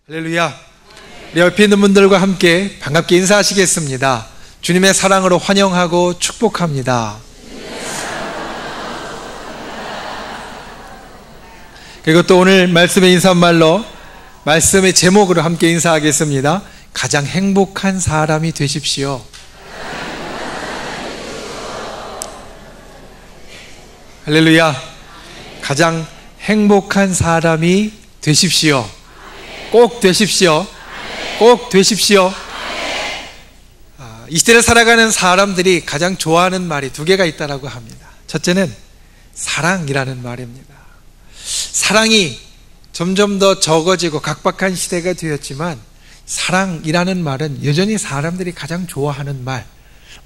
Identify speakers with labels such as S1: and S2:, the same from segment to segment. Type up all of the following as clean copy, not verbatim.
S1: 할렐루야. 우리 옆에 있는 분들과 함께 반갑게 인사하시겠습니다. 주님의 사랑으로 환영하고 축복합니다. 그리고 또 오늘 말씀의 인사말로 말씀의 제목으로 함께 인사하겠습니다. 가장 행복한 사람이 되십시오. 할렐루야. 가장 행복한 사람이 되십시오. 꼭 되십시오. 꼭 되십시오. 이 시대를 살아가는 사람들이 가장 좋아하는 말이 두 개가 있다고 합니다. 첫째는 사랑이라는 말입니다. 사랑이 점점 더 적어지고 각박한 시대가 되었지만 사랑이라는 말은 여전히 사람들이 가장 좋아하는 말,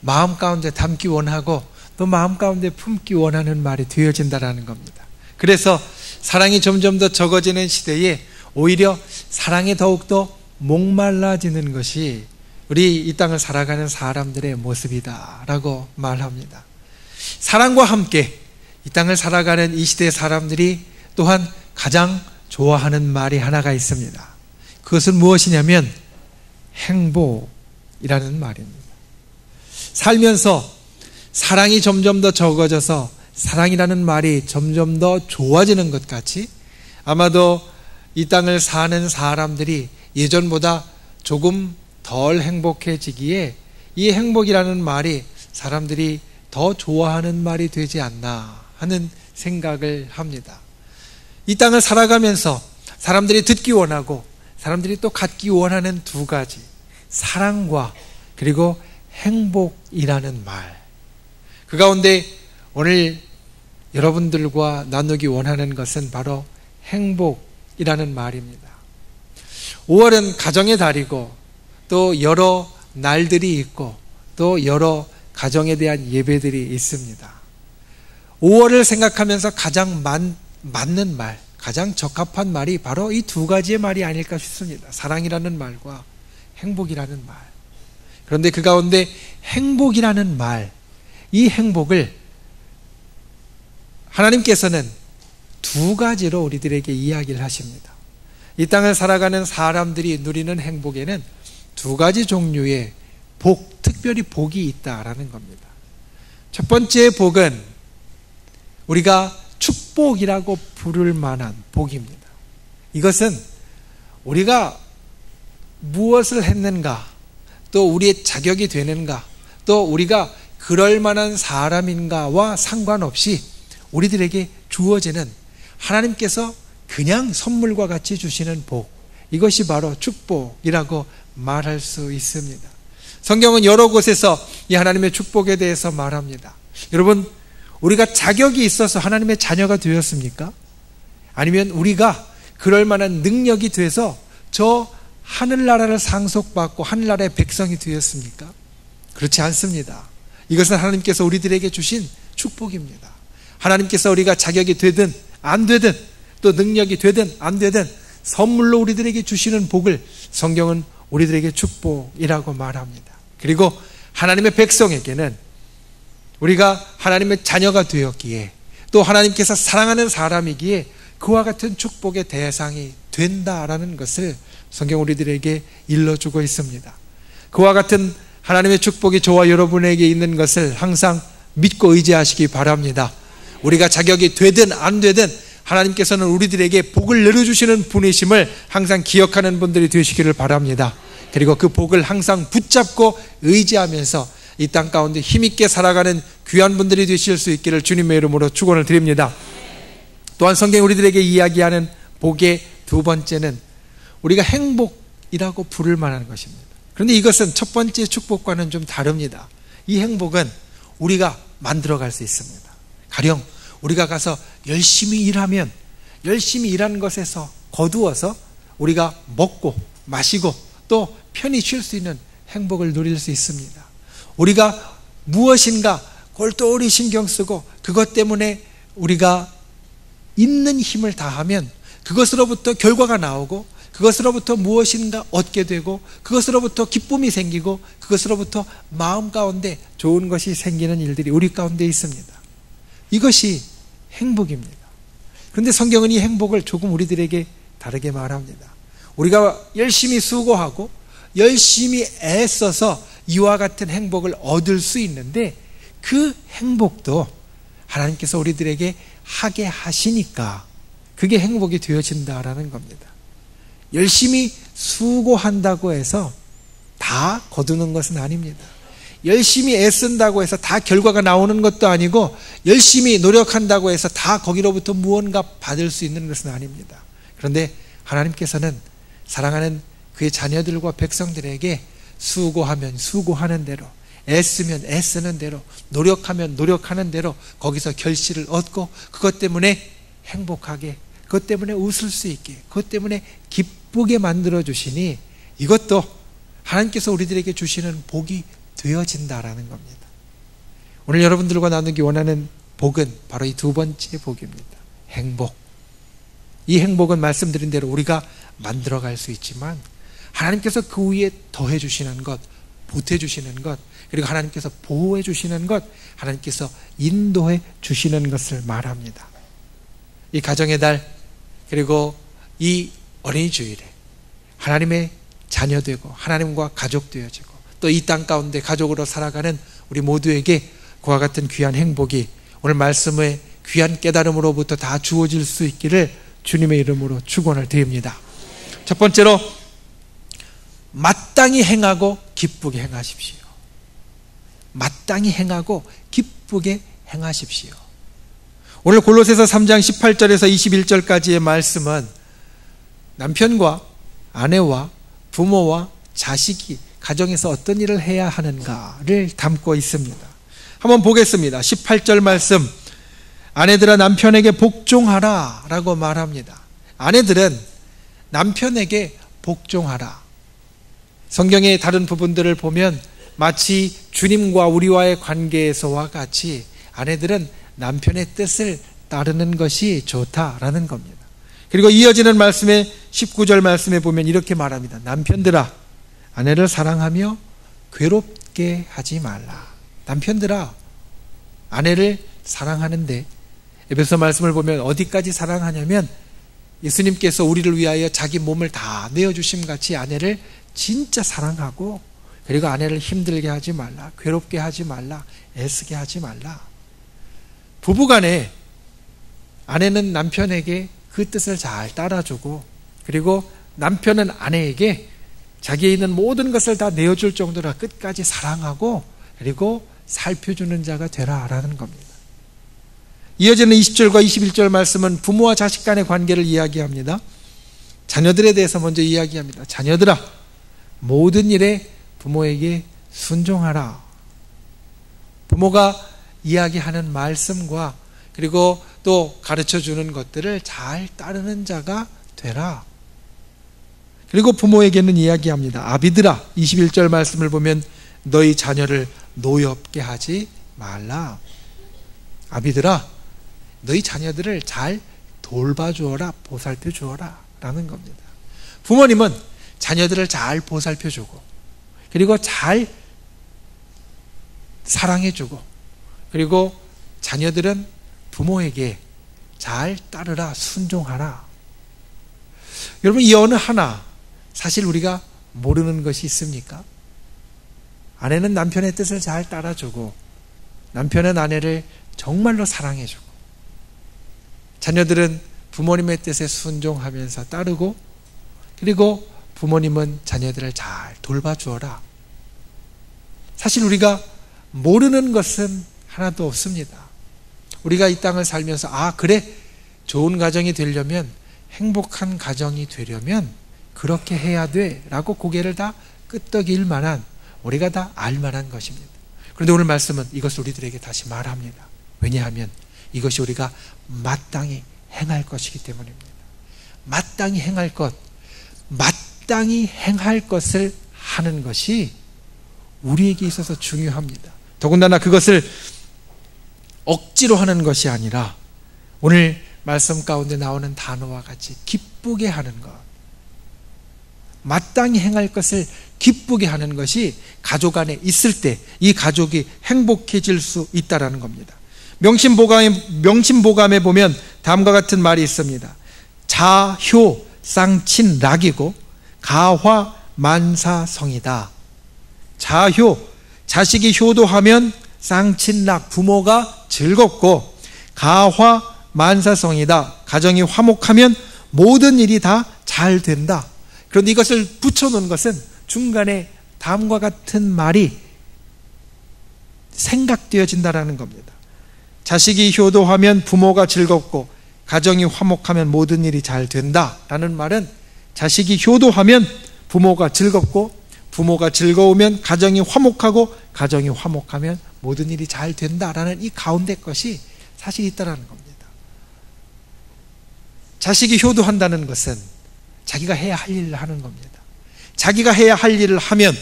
S1: 마음 가운데 담기 원하고 또 마음 가운데 품기 원하는 말이 되어진다는 겁니다. 그래서 사랑이 점점 더 적어지는 시대에 오히려 사랑이 더욱더 목말라지는 것이 우리 이 땅을 살아가는 사람들의 모습이다라고 말합니다. 사랑과 함께 이 땅을 살아가는 이 시대의 사람들이 또한 가장 좋아하는 말이 하나가 있습니다. 그것은 무엇이냐면 행복이라는 말입니다. 살면서 사랑이 점점 더 적어져서 사랑이라는 말이 점점 더 좋아지는 것 같이 아마도 이 땅을 사는 사람들이 예전보다 조금 덜 행복해지기에 이 행복이라는 말이 사람들이 더 좋아하는 말이 되지 않나 하는 생각을 합니다. 이 땅을 살아가면서 사람들이 듣기 원하고 사람들이 또 갖기 원하는 두 가지, 사랑과 그리고 행복이라는 말. 그 가운데 오늘 여러분들과 나누기 원하는 것은 바로 행복이라는 말입니다. 5월은 가정의 달이고 또 여러 날들이 있고 또 여러 가정에 대한 예배들이 있습니다. 5월을 생각하면서 가장 맞는 말, 가장 적합한 말이 바로 이 두 가지의 말이 아닐까 싶습니다. 사랑이라는 말과 행복이라는 말. 그런데 그 가운데 행복이라는 말, 이 행복을 하나님께서는 두 가지로 우리들에게 이야기를 하십니다. 이 땅을 살아가는 사람들이 누리는 행복에는 두 가지 종류의 복, 특별히 복이 있다라는 겁니다. 첫 번째 복은 우리가 축복이라고 부를 만한 복입니다. 이것은 우리가 무엇을 했는가, 또 우리의 자격이 되는가, 또 우리가 그럴 만한 사람인가와 상관없이 우리들에게 주어지는 하나님께서 그냥 선물과 같이 주시는 복, 이것이 바로 축복이라고 말할 수 있습니다. 성경은 여러 곳에서 이 하나님의 축복에 대해서 말합니다. 여러분, 우리가 자격이 있어서 하나님의 자녀가 되었습니까? 아니면 우리가 그럴 만한 능력이 돼서 저 하늘나라를 상속받고 하늘나라의 백성이 되었습니까? 그렇지 않습니다. 이것은 하나님께서 우리들에게 주신 축복입니다. 하나님께서 우리가 자격이 되든 안 되든 또 능력이 되든 안 되든 선물로 우리들에게 주시는 복을 성경은 우리들에게 축복이라고 말합니다. 그리고 하나님의 백성에게는 우리가 하나님의 자녀가 되었기에 또 하나님께서 사랑하는 사람이기에 그와 같은 축복의 대상이 된다라는 것을 성경 우리들에게 일러주고 있습니다. 그와 같은 하나님의 축복이 저와 여러분에게 있는 것을 항상 믿고 의지하시기 바랍니다. 우리가 자격이 되든 안 되든 하나님께서는 우리들에게 복을 내려주시는 분이심을 항상 기억하는 분들이 되시기를 바랍니다. 그리고 그 복을 항상 붙잡고 의지하면서 이 땅 가운데 힘있게 살아가는 귀한 분들이 되실 수 있기를 주님의 이름으로 축원을 드립니다. 또한 성경이 우리들에게 이야기하는 복의 두 번째는 우리가 행복이라고 부를 만한 것입니다. 그런데 이것은 첫 번째 축복과는 좀 다릅니다. 이 행복은 우리가 만들어갈 수 있습니다. 가령 우리가 가서 열심히 일하면 열심히 일하는 것에서 거두어서 우리가 먹고 마시고 또 편히 쉴 수 있는 행복을 누릴 수 있습니다. 우리가 무엇인가 골똘히 신경 쓰고 그것 때문에 우리가 있는 힘을 다하면 그것으로부터 결과가 나오고 그것으로부터 무엇인가 얻게 되고 그것으로부터 기쁨이 생기고 그것으로부터 마음 가운데 좋은 것이 생기는 일들이 우리 가운데 있습니다. 이것이 행복입니다. 그런데 성경은 이 행복을 조금 우리들에게 다르게 말합니다. 우리가 열심히 수고하고 열심히 애써서 이와 같은 행복을 얻을 수 있는데, 그 행복도 하나님께서 우리들에게 하게 하시니까 그게 행복이 되어진다라는 겁니다. 열심히 수고한다고 해서 다 거두는 것은 아닙니다. 열심히 애쓴다고 해서 다 결과가 나오는 것도 아니고, 열심히 노력한다고 해서 다 거기로부터 무언가 받을 수 있는 것은 아닙니다. 그런데 하나님께서는 사랑하는 그의 자녀들과 백성들에게 수고하면 수고하는 대로, 애쓰면 애쓰는 대로, 노력하면 노력하는 대로 거기서 결실을 얻고, 그것 때문에 행복하게, 그것 때문에 웃을 수 있게, 그것 때문에 기쁘게 만들어 주시니, 이것도 하나님께서 우리들에게 주시는 복이 되어진다라는 겁니다. 오늘 여러분들과 나누기 원하는 복은 바로 이 두 번째 복입니다. 행복. 이 행복은 말씀드린 대로 우리가 만들어갈 수 있지만, 하나님께서 그 위에 더해 주시는 것, 보태 주시는 것, 그리고 하나님께서 보호해 주시는 것, 하나님께서 인도해 주시는 것을 말합니다. 이 가정의 달, 그리고 이 어린이 주일에 하나님의 자녀되고 하나님과 가족 되어지고, 또 이 땅 가운데 가족으로 살아가는 우리 모두에게 그와 같은 귀한 행복이 오늘 말씀의 귀한 깨달음으로부터 다 주어질 수 있기를 주님의 이름으로 축원을 드립니다. 첫 번째로, 마땅히 행하고 기쁘게 행하십시오. 마땅히 행하고 기쁘게 행하십시오. 오늘 골로새서 3장 18절에서 21절까지의 말씀은 남편과 아내와 부모와 자식이 가정에서 어떤 일을 해야 하는가를 담고 있습니다. 한번 보겠습니다. 18절 말씀, 아내들아 남편에게 복종하라 라고 말합니다. 아내들은 남편에게 복종하라. 성경의 다른 부분들을 보면 마치 주님과 우리와의 관계에서와 같이 아내들은 남편의 뜻을 따르는 것이 좋다라는 겁니다. 그리고 이어지는 말씀에 19절 말씀에 보면 이렇게 말합니다. 남편들아 아내를 사랑하며 괴롭게 하지 말라. 남편들아 아내를 사랑하는데, 에베소 말씀을 보면 어디까지 사랑하냐면, 예수님께서 우리를 위하여 자기 몸을 다 내어주심 같이 아내를 진짜 사랑하고, 그리고 아내를 힘들게 하지 말라, 괴롭게 하지 말라, 애쓰게 하지 말라. 부부간에 아내는 남편에게 그 뜻을 잘 따라주고, 그리고 남편은 아내에게 자기에 있는 모든 것을 다 내어줄 정도로 끝까지 사랑하고, 그리고 살펴주는 자가 되라라는 겁니다. 이어지는 20절과 21절 말씀은 부모와 자식 간의 관계를 이야기합니다. 자녀들에 대해서 먼저 이야기합니다. 자녀들아 모든 일에 부모에게 순종하라. 부모가 이야기하는 말씀과 그리고 또 가르쳐주는 것들을 잘 따르는 자가 되라. 그리고 부모에게는 이야기합니다. 아비들아, 21절 말씀을 보면 너희 자녀를 노엽게 하지 말라. 아비들아, 너희 자녀들을 잘 돌봐주어라, 보살펴주어라 라는 겁니다. 부모님은 자녀들을 잘 보살펴주고, 그리고 잘 사랑해주고, 그리고 자녀들은 부모에게 잘 따르라, 순종하라. 여러분, 이 어느 하나 사실 우리가 모르는 것이 있습니까? 아내는 남편의 뜻을 잘 따라주고, 남편은 아내를 정말로 사랑해주고, 자녀들은 부모님의 뜻에 순종하면서 따르고, 그리고 부모님은 자녀들을 잘 돌봐주어라. 사실 우리가 모르는 것은 하나도 없습니다. 우리가 이 땅을 살면서 그래, 좋은 가정이 되려면, 행복한 가정이 되려면 그렇게 해야 돼 라고 고개를 다 끄덕일 만한, 우리가 다 알만한 것입니다. 그런데 오늘 말씀은 이것을 우리들에게 다시 말합니다. 왜냐하면 이것이 우리가 마땅히 행할 것이기 때문입니다. 마땅히 행할 것, 마땅히 행할 것을 하는 것이 우리에게 있어서 중요합니다. 더군다나 그것을 억지로 하는 것이 아니라 오늘 말씀 가운데 나오는 단어와 같이 기쁘게 하는 것, 마땅히 행할 것을 기쁘게 하는 것이 가족 안에 있을 때 이 가족이 행복해질 수 있다는 겁니다. 명심보감에 보면 다음과 같은 말이 있습니다. 자효 쌍친락이고 가화만사성이다. 자효, 자식이 효도하면 쌍친락, 부모가 즐겁고, 가화만사성이다. 가정이 화목하면 모든 일이 다 잘 된다. 그런데 이것을 붙여놓은 것은 중간에 다음과 같은 말이 생각되어진다라는 겁니다. 자식이 효도하면 부모가 즐겁고 가정이 화목하면 모든 일이 잘 된다라는 말은 자식이 효도하면 부모가 즐겁고 부모가 즐거우면 가정이 화목하고 가정이 화목하면 모든 일이 잘 된다라는 이 가운데 것이 사실 있다라는 겁니다. 자식이 효도한다는 것은 자기가 해야 할 일을 하는 겁니다. 자기가 해야 할 일을 하면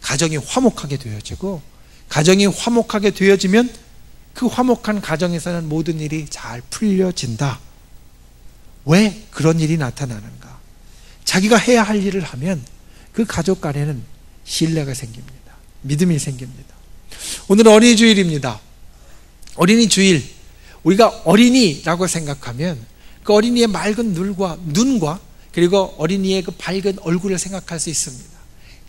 S1: 가정이 화목하게 되어지고, 가정이 화목하게 되어지면 그 화목한 가정에서는 모든 일이 잘 풀려진다. 왜 그런 일이 나타나는가? 자기가 해야 할 일을 하면 그 가족 간에는 신뢰가 생깁니다. 믿음이 생깁니다. 오늘은 어린이 주일입니다. 어린이 주일, 우리가 어린이라고 생각하면 그 어린이의 맑은 눈과 그리고 어린이의 그 밝은 얼굴을 생각할 수 있습니다.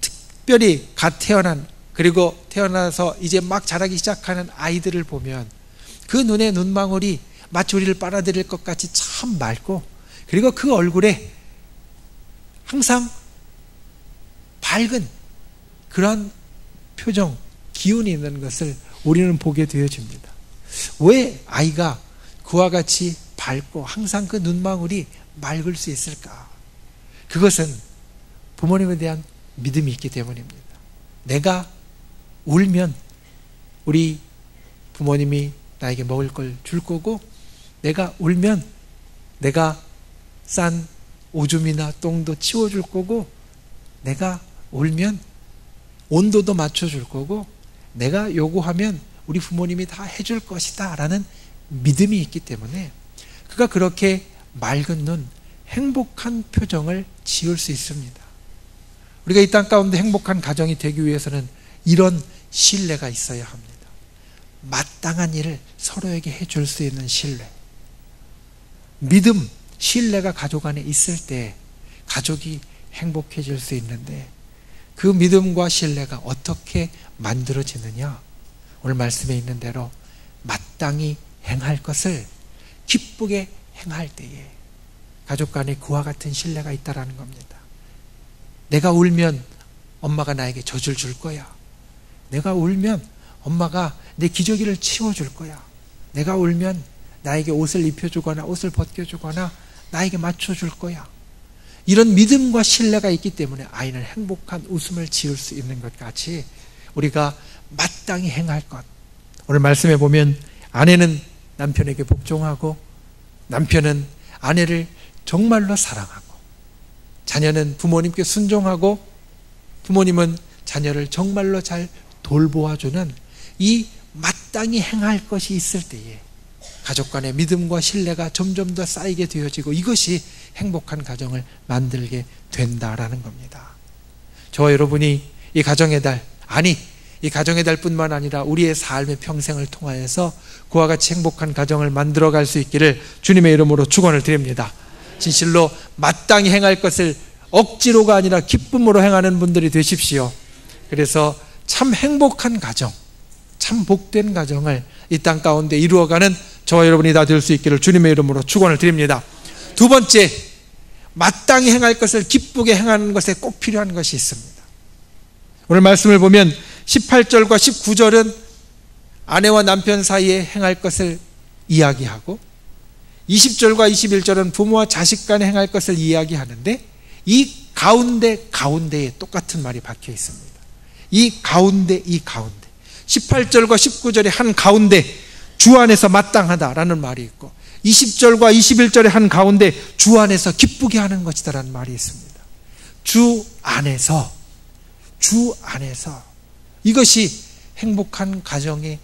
S1: 특별히 갓 태어난, 그리고 태어나서 이제 막 자라기 시작하는 아이들을 보면 그 눈에 눈망울이 마치 우리를 빨아들일 것 같이 참 맑고, 그리고 그 얼굴에 항상 밝은 그런 표정, 기운이 있는 것을 우리는 보게 되어집니다. 왜 아이가 그와 같이 밝고 항상 그 눈망울이 맑을 수 있을까? 그것은 부모님에 대한 믿음이 있기 때문입니다. 내가 울면 우리 부모님이 나에게 먹을 걸 줄 거고, 내가 울면 내가 싼 오줌이나 똥도 치워줄 거고, 내가 울면 온도도 맞춰줄 거고, 내가 요구하면 우리 부모님이 다 해줄 것이다 라는 믿음이 있기 때문에 그가 그렇게 맑은 눈, 행복한 표정을 지을 수 있습니다. 우리가 이 땅 가운데 행복한 가정이 되기 위해서는 이런 신뢰가 있어야 합니다. 마땅한 일을 서로에게 해줄 수 있는 신뢰, 믿음, 신뢰가 가족 안에 있을 때 가족이 행복해질 수 있는데, 그 믿음과 신뢰가 어떻게 만들어지느냐? 오늘 말씀에 있는 대로 마땅히 행할 것을 기쁘게 행할 때에 가족 간에 그와 같은 신뢰가 있다라는 겁니다. 내가 울면 엄마가 나에게 젖을 줄 거야. 내가 울면 엄마가 내 기저귀를 치워줄 거야. 내가 울면 나에게 옷을 입혀주거나 옷을 벗겨주거나 나에게 맞춰줄 거야. 이런 믿음과 신뢰가 있기 때문에 아이는 행복한 웃음을 지을 수 있는 것 같이 우리가 마땅히 행할 것. 오늘 말씀해 보면 아내는 남편에게 복종하고, 남편은 아내를 정말로 사랑하고, 자녀는 부모님께 순종하고, 부모님은 자녀를 정말로 잘 돌보아주는 이 마땅히 행할 것이 있을 때에 가족 간의 믿음과 신뢰가 점점 더 쌓이게 되어지고, 이것이 행복한 가정을 만들게 된다라는 겁니다. 저와 여러분이 이 가정의 달, 이 가정의 달뿐만 아니라 우리의 삶의 평생을 통하여서 그와 같이 행복한 가정을 만들어갈 수 있기를 주님의 이름으로 축원을 드립니다. 진실로 마땅히 행할 것을 억지로가 아니라 기쁨으로 행하는 분들이 되십시오. 그래서 참 행복한 가정, 참 복된 가정을 이 땅 가운데 이루어가는 저와 여러분이 다 될 수 있기를 주님의 이름으로 축원을 드립니다. 두 번째, 마땅히 행할 것을 기쁘게 행하는 것에 꼭 필요한 것이 있습니다. 오늘 말씀을 보면 18절과 19절은 아내와 남편 사이에 행할 것을 이야기하고, 20절과 21절은 부모와 자식 간에 행할 것을 이야기하는데, 이 가운데에 똑같은 말이 박혀 있습니다. 이 가운데 18절과 19절의 한 가운데 주 안에서 마땅하다라는 말이 있고, 20절과 21절의 한 가운데 주 안에서 기쁘게 하는 것이다라는 말이 있습니다. 주 안에서 이것이 행복한 가정에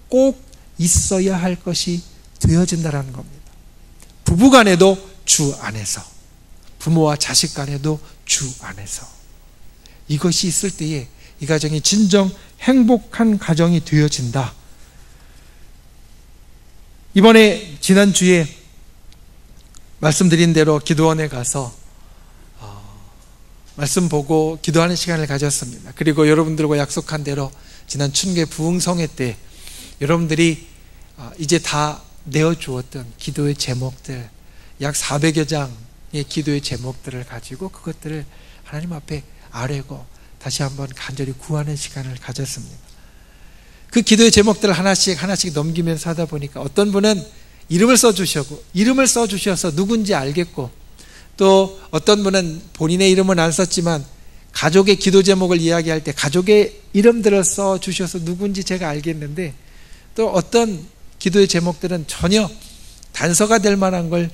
S1: 꼭 있어야 할 것이 되어진다라는 겁니다. 부부 간에도 주 안에서, 부모와 자식 간에도 주 안에서, 이것이 있을 때에 이 가정이 진정 행복한 가정이 되어진다. 이번에 지난주에 말씀드린 대로 기도원에 가서 말씀 보고 기도하는 시간을 가졌습니다. 그리고 여러분들과 약속한 대로 지난 춘계 부흥성회 때 여러분들이 이제 다 내어주었던 기도의 제목들, 약 400여 장의 기도의 제목들을 가지고 그것들을 하나님 앞에 아뢰고 다시 한번 간절히 구하는 시간을 가졌습니다. 그 기도의 제목들을 하나씩 넘기면서 하다 보니까 어떤 분은 이름을 써주셔서 누군지 알겠고, 또 어떤 분은 본인의 이름은 안 썼지만 가족의 기도 제목을 이야기할 때 가족의 이름들을 써주셔서 누군지 제가 알겠는데, 또 어떤 기도의 제목들은 전혀 단서가 될 만한 걸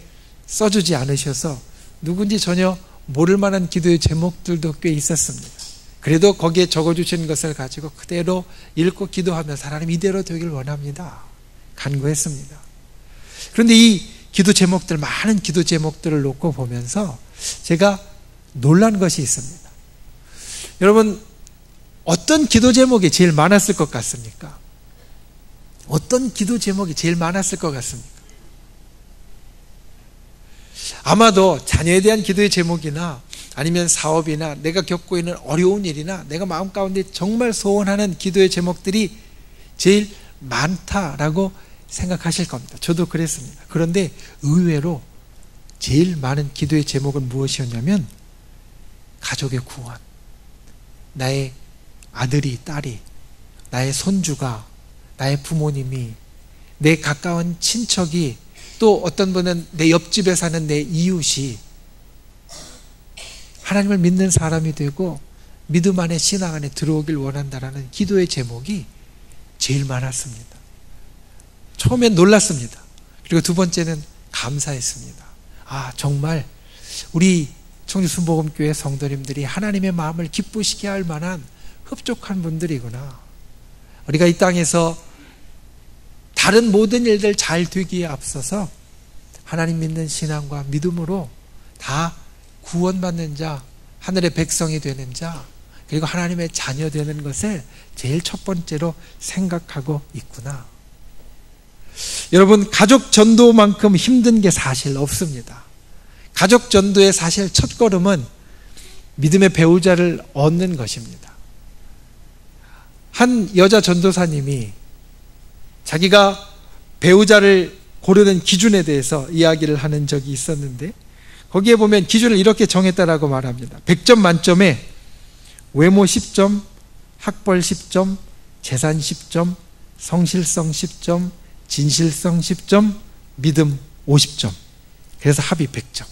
S1: 써주지 않으셔서 누군지 전혀 모를 만한 기도의 제목들도 꽤 있었습니다. 그래도 거기에 적어주신 것을 가지고 그대로 읽고 기도하면서 하나님 이대로 되길 원합니다 간구했습니다. 그런데 이 기도 제목들, 많은 기도 제목들을 놓고 보면서 제가 놀란 것이 있습니다. 여러분, 어떤 기도 제목이 제일 많았을 것 같습니까? 어떤 기도 제목이 제일 많았을 것 같습니까? 아마도 자녀에 대한 기도의 제목이나 아니면 사업이나 내가 겪고 있는 어려운 일이나 내가 마음 가운데 정말 소원하는 기도의 제목들이 제일 많다라고 생각하실 겁니다. 저도 그랬습니다. 그런데 의외로 제일 많은 기도의 제목은 무엇이었냐면 가족의 구원, 나의 아들이, 딸이, 나의 손주가, 나의 부모님이, 내 가까운 친척이, 또 어떤 분은 내 옆집에 사는 내 이웃이 하나님을 믿는 사람이 되고 믿음 안에, 신앙 안에 들어오길 원한다라는 기도의 제목이 제일 많았습니다. 처음엔 놀랐습니다. 그리고 두 번째는 감사했습니다. 정말 우리 청주순복음교회 성도님들이 하나님의 마음을 기쁘시게 할 만한 흡족한 분들이구나. 우리가 이 땅에서 다른 모든 일들 잘 되기에 앞서서 하나님 믿는 신앙과 믿음으로 다 구원받는 자, 하늘의 백성이 되는 자, 그리고 하나님의 자녀 되는 것을 제일 첫 번째로 생각하고 있구나. 여러분, 가족 전도만큼 힘든 게 사실 없습니다. 가족 전도의 사실 첫걸음은 믿음의 배우자를 얻는 것입니다. 한 여자 전도사님이 자기가 배우자를 고르는 기준에 대해서 이야기를 하는 적이 있었는데, 거기에 보면 기준을 이렇게 정했다라고 말합니다. 100점 만점에 외모 10점, 학벌 10점, 재산 10점, 성실성 10점, 진실성 10점, 믿음 50점. 그래서 합이 100점.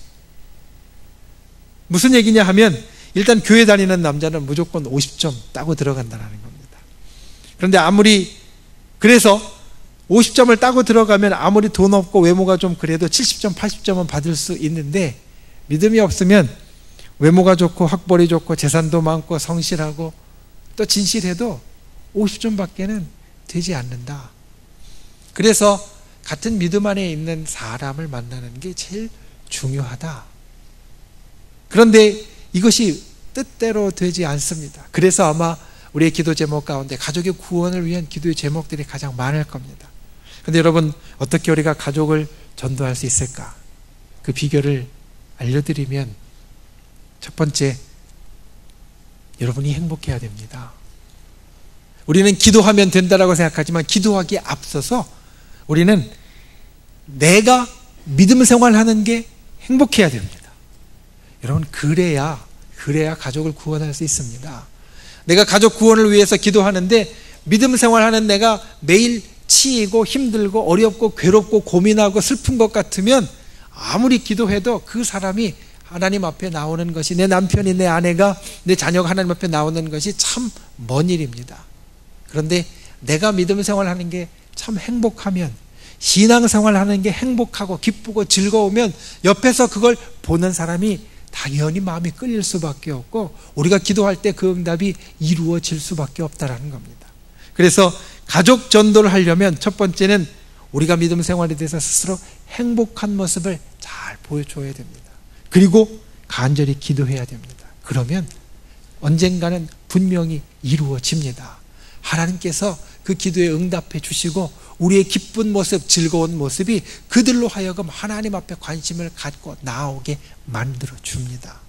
S1: 무슨 얘기냐 하면 일단 교회 다니는 남자는 무조건 50점 따고 들어간다는 겁니다. 그런데 그래서 50점을 따고 들어가면 아무리 돈 없고 외모가 좀 그래도 70점, 80점은 받을 수 있는데, 믿음이 없으면 외모가 좋고 학벌이 좋고 재산도 많고 성실하고 또 진실해도 50점밖에는 되지 않는다. 그래서 같은 믿음 안에 있는 사람을 만나는 게 제일 중요하다. 그런데 이것이 뜻대로 되지 않습니다. 그래서 아마 우리의 기도 제목 가운데 가족의 구원을 위한 기도의 제목들이 가장 많을 겁니다. 그런데 여러분, 어떻게 우리가 가족을 전도할 수 있을까? 그 비결을 알려드리면, 첫 번째, 여러분이 행복해야 됩니다. 우리는 기도하면 된다라고 생각하지만 기도하기에 앞서서 우리는 내가 믿음 생활하는 게 행복해야 됩니다. 여러분, 그래야 가족을 구원할 수 있습니다. 내가 가족 구원을 위해서 기도하는데 믿음 생활하는 내가 매일 치이고 힘들고 어렵고 괴롭고 고민하고 슬픈 것 같으면 아무리 기도해도 그 사람이 하나님 앞에 나오는 것이, 내 남편이, 내 아내가, 내 자녀가 하나님 앞에 나오는 것이 참 먼 일입니다. 그런데 내가 믿음 생활하는 게 참 행복하면, 신앙생활하는 게 행복하고 기쁘고 즐거우면 옆에서 그걸 보는 사람이 당연히 마음이 끌릴 수밖에 없고 우리가 기도할 때 그 응답이 이루어질 수밖에 없다는 겁니다. 그래서 가족 전도를 하려면 첫 번째는 우리가 믿음 생활에 대해서 스스로 행복한 모습을 잘 보여줘야 됩니다. 그리고 간절히 기도해야 됩니다. 그러면 언젠가는 분명히 이루어집니다. 하나님께서 그 기도에 응답해 주시고 우리의 기쁜 모습, 즐거운 모습이 그들로 하여금 하나님 앞에 관심을 갖고 나오게 만들어 줍니다.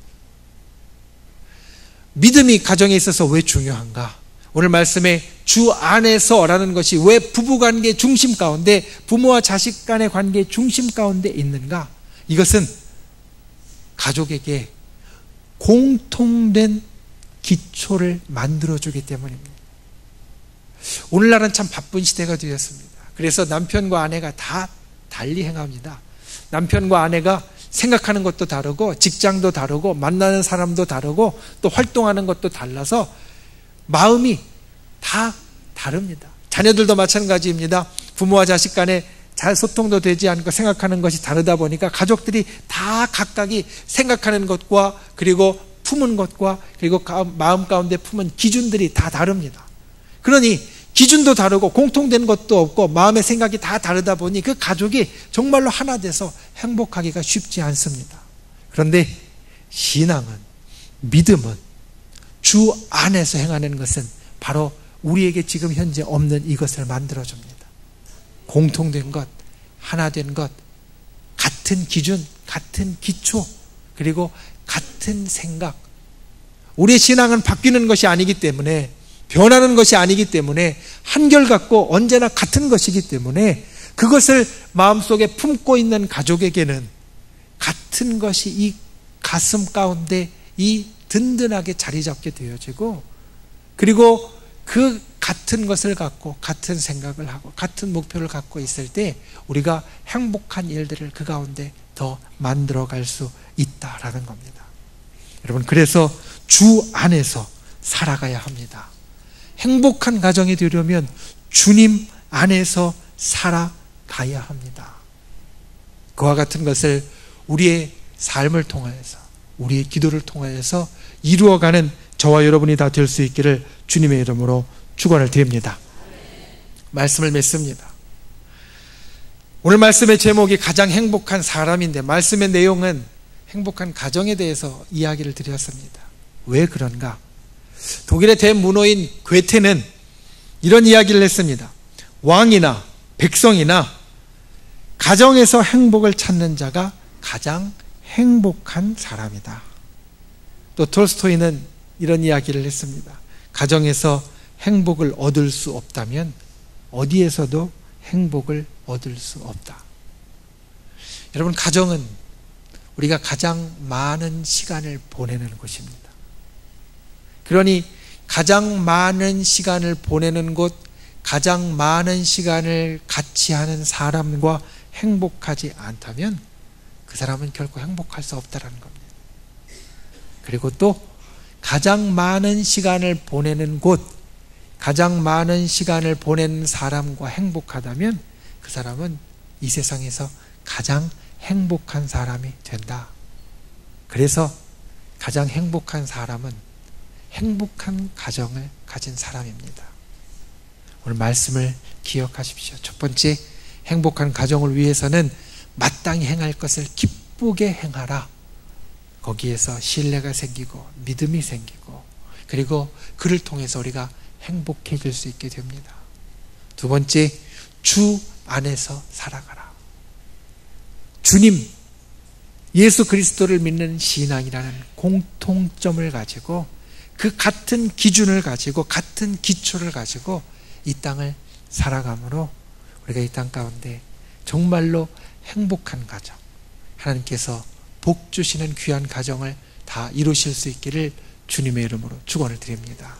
S1: 믿음이 가정에 있어서 왜 중요한가? 오늘 말씀에 주 안에서라는 것이 왜 부부관계 중심 가운데, 부모와 자식 간의 관계 중심 가운데 있는가? 이것은 가족에게 공통된 기초를 만들어주기 때문입니다. 오늘날은 참 바쁜 시대가 되었습니다. 그래서 남편과 아내가 다 달리 행합니다. 남편과 아내가 생각하는 것도 다르고, 직장도 다르고, 만나는 사람도 다르고, 또 활동하는 것도 달라서 마음이 다 다릅니다. 자녀들도 마찬가지입니다. 부모와 자식 간에 잘 소통도 되지 않고 생각하는 것이 다르다 보니까 가족들이 다 각각이 생각하는 것과, 그리고 품은 것과, 그리고 마음 가운데 품은 기준들이 다 다릅니다. 그러니 기준도 다르고 공통된 것도 없고 마음의 생각이 다 다르다 보니 그 가족이 정말로 하나 돼서 행복하기가 쉽지 않습니다. 그런데 신앙은, 믿음은, 주 안에서 행하는 것은 바로 우리에게 지금 현재 없는 이것을 만들어줍니다. 공통된 것, 하나 된 것, 같은 기준, 같은 기초, 그리고 같은 생각. 우리의 신앙은 바뀌는 것이 아니기 때문에, 변하는 것이 아니기 때문에, 한결같고 언제나 같은 것이기 때문에 그것을 마음속에 품고 있는 가족에게는 같은 것이 이 가슴 가운데 이 든든하게 자리 잡게 되어지고, 그리고 그 같은 것을 갖고 같은 생각을 하고 같은 목표를 갖고 있을 때 우리가 행복한 일들을 그 가운데 더 만들어갈 수 있다라는 겁니다. 여러분, 그래서 주 안에서 살아가야 합니다. 행복한 가정이 되려면 주님 안에서 살아가야 합니다. 그와 같은 것을 우리의 삶을 통하여서, 우리의 기도를 통하여서 이루어가는 저와 여러분이 다 될 수 있기를 주님의 이름으로 축원을 드립니다. 말씀을 맺습니다. 오늘 말씀의 제목이 가장 행복한 사람인데, 말씀의 내용은 행복한 가정에 대해서 이야기를 드렸습니다. 왜 그런가? 독일의 대문호인 괴테는 이런 이야기를 했습니다. 왕이나 백성이나 가정에서 행복을 찾는 자가 가장 행복한 사람이다. 또 톨스토이는 이런 이야기를 했습니다. 가정에서 행복을 얻을 수 없다면 어디에서도 행복을 얻을 수 없다. 여러분, 가정은 우리가 가장 많은 시간을 보내는 곳입니다. 그러니 가장 많은 시간을 보내는 곳, 가장 많은 시간을 같이 하는 사람과 행복하지 않다면 그 사람은 결코 행복할 수 없다는 겁니다. 그리고 또 가장 많은 시간을 보내는 곳, 가장 많은 시간을 보내는 사람과 행복하다면 그 사람은 이 세상에서 가장 행복한 사람이 된다. 그래서 가장 행복한 사람은 행복한 가정을 가진 사람입니다. 오늘 말씀을 기억하십시오. 첫 번째, 행복한 가정을 위해서는 마땅히 행할 것을 기쁘게 행하라. 거기에서 신뢰가 생기고 믿음이 생기고, 그리고 그를 통해서 우리가 행복해질 수 있게 됩니다. 두 번째, 주 안에서 살아가라. 주님, 예수 그리스도를 믿는 신앙이라는 공통점을 가지고, 그 같은 기준을 가지고 같은 기초를 가지고 이 땅을 살아가므로 우리가 이 땅 가운데 정말로 행복한 가정, 하나님께서 복 주시는 귀한 가정을 다 이루실 수 있기를 주님의 이름으로 축원을 드립니다.